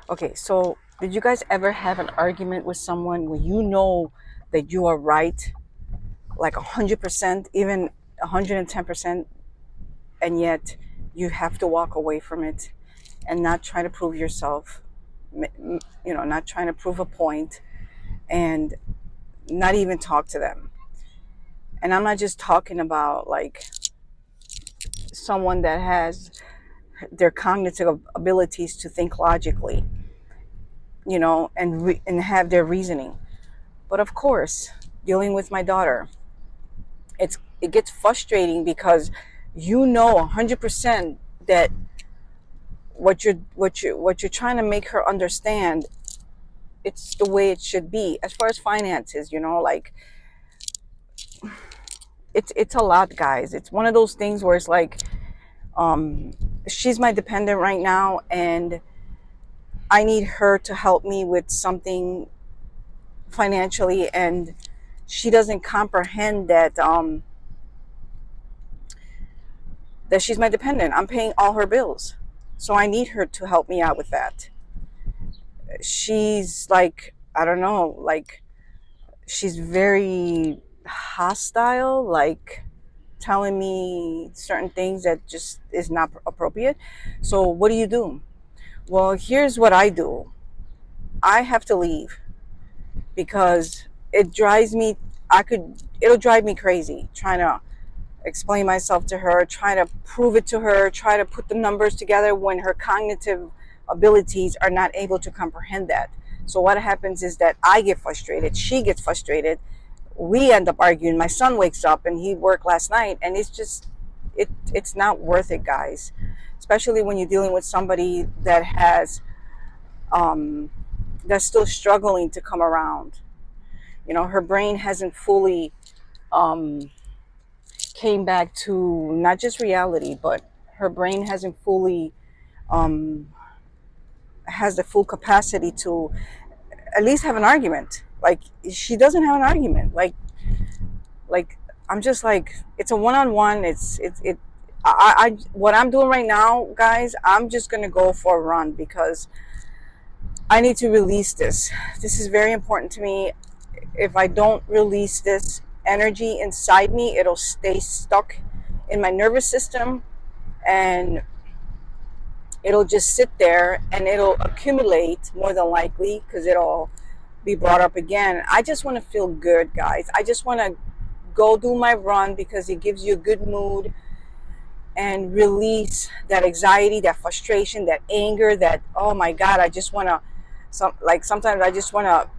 Okay, so did you guys ever have an argument with someone where you know that you are right, like 100%, even 110%, and yet you have to walk away from it and not try to prove yourself, not trying to prove a point and not even talk to them? And I'm not just talking about like someone that has their cognitive abilities to think logically, and have their reasoning. But of course, dealing with my daughter, it gets frustrating because 100% that what you're trying to make her understand, it's the way it should be as far as finances. Like it's a lot, guys. It's one of those things where it's like, um, she's my dependent right now, and I need her to help me with something financially, and she doesn't comprehend that she's my dependent. I'm paying all her bills. So I need her to help me out with that. She's like, I don't know, like she's very hostile, like telling me certain things that just is not appropriate. So what do? Well, here's what I do. I have to leave because it drives me it'll drive me crazy trying to explain myself to her, try to prove it to her, try to put the numbers together when her cognitive abilities are not able to comprehend that. So what happens is that I get frustrated, she gets frustrated, we end up arguing. My son wakes up and he worked last night, and it's not worth it, guys. Especially when you're dealing with somebody that has that's still struggling to come around. Her brain hasn't fully um, came back to not just reality, but her brain hasn't fully um, has the full capacity to at least have an argument. Like she doesn't have an argument. Like I'm just like, it's a one-on-one. I what I'm doing right now, guys, I'm just gonna go for a run because I need to release this. This is very important to me. If I don't release this energy inside me, it'll stay stuck in my nervous system, and it'll just sit there and it'll accumulate more than likely because it'll be brought up again. I just want to feel good, guys. I just want to go do my run because it gives you a good mood and release that anxiety, that frustration, that anger, that, oh my God, I just want to, sometimes I just want to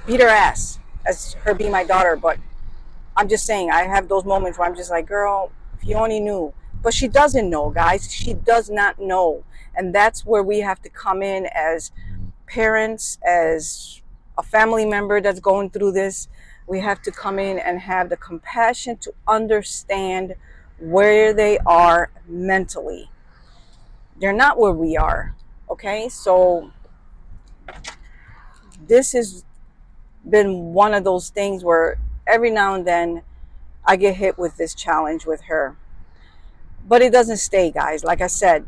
beat her ass as her being my daughter. But I'm just saying, I have those moments where I'm just like, girl, if you only knew. But she doesn't know, guys. She does not know. And that's where we have to come in as parents, as a family member that's going through this. We have to come in and have the compassion to understand where they are mentally. They're not where we are. Okay? So this has been one of those things where every now and then I get hit with this challenge with her. But it doesn't stay, guys. Like I said,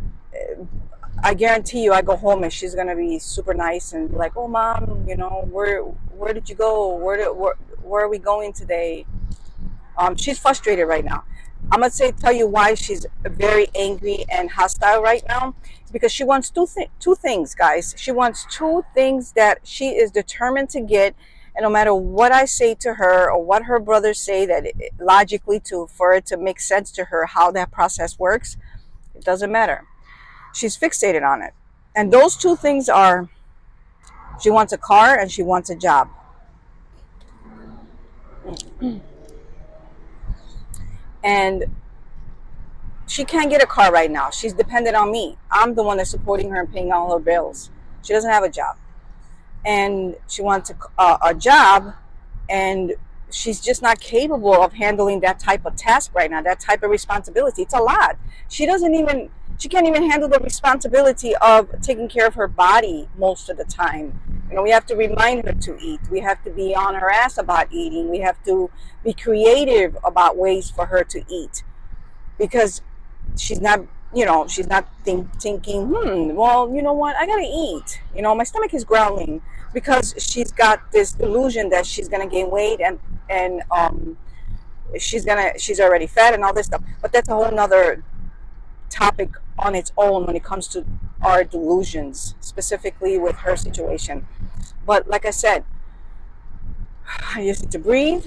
I guarantee you, I go home and she's gonna be super nice and be like, "Oh, mom, where did you go? Where are we going today?" She's frustrated right now. I'm gonna tell you why she's very angry and hostile right now. It's because she wants two things, guys. She wants two things that she is determined to get, and no matter what I say to her or what her brothers say, that logically for it to make sense to her how that process works, it doesn't matter. She's fixated on it, and those two things are: she wants a car and she wants a job. And she can't get a car right now. She's dependent on me. I'm the one that's supporting her and paying all her bills. She doesn't have a job, and she wants a job, and she's just not capable of handling that type of task right now, that type of responsibility. It's a lot. She can't even handle the responsibility of taking care of her body most of the time. We have to remind her to eat. We have to be on her ass about eating. We have to be creative about ways for her to eat because she's not you know, she's not thinking, well, you know what, I gotta eat. You know, my stomach is growling because she's got this illusion that she's gonna gain weight and she's already fat and all this stuff. But that's a whole nother topic on its own when it comes to our delusions, specifically with her situation. But like I said, I just need to breathe,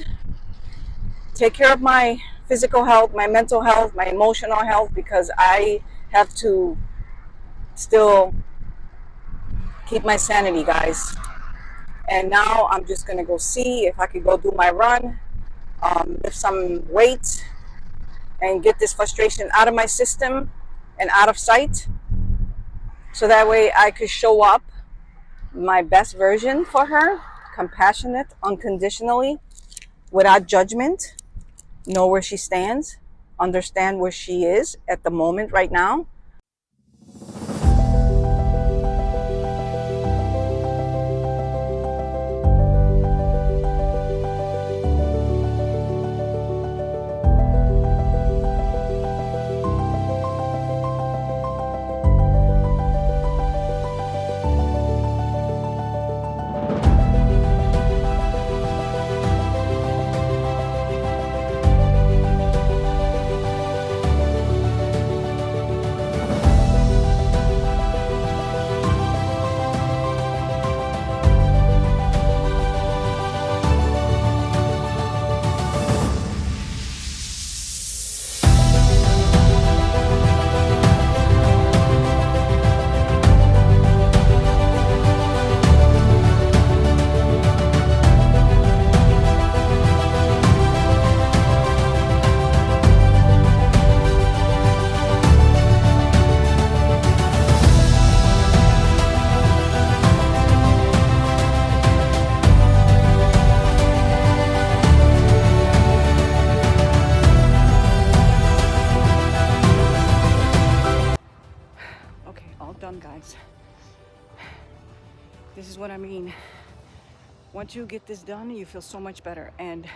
take care of my physical health, my mental health, my emotional health, because I have to still keep my sanity, guys. And now I'm just gonna go see if I could go do my run, lift some weights, and get this frustration out of my system and out of sight, so that way I could show up my best version for her, compassionate, unconditionally, without judgment, know where she stands, understand where she is at the moment right now. Okay, all done, guys. This is what I mean. Once you get this done, you feel so much better and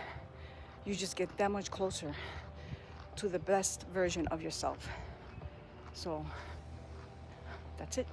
you just get that much closer to the best version of yourself. So that's it.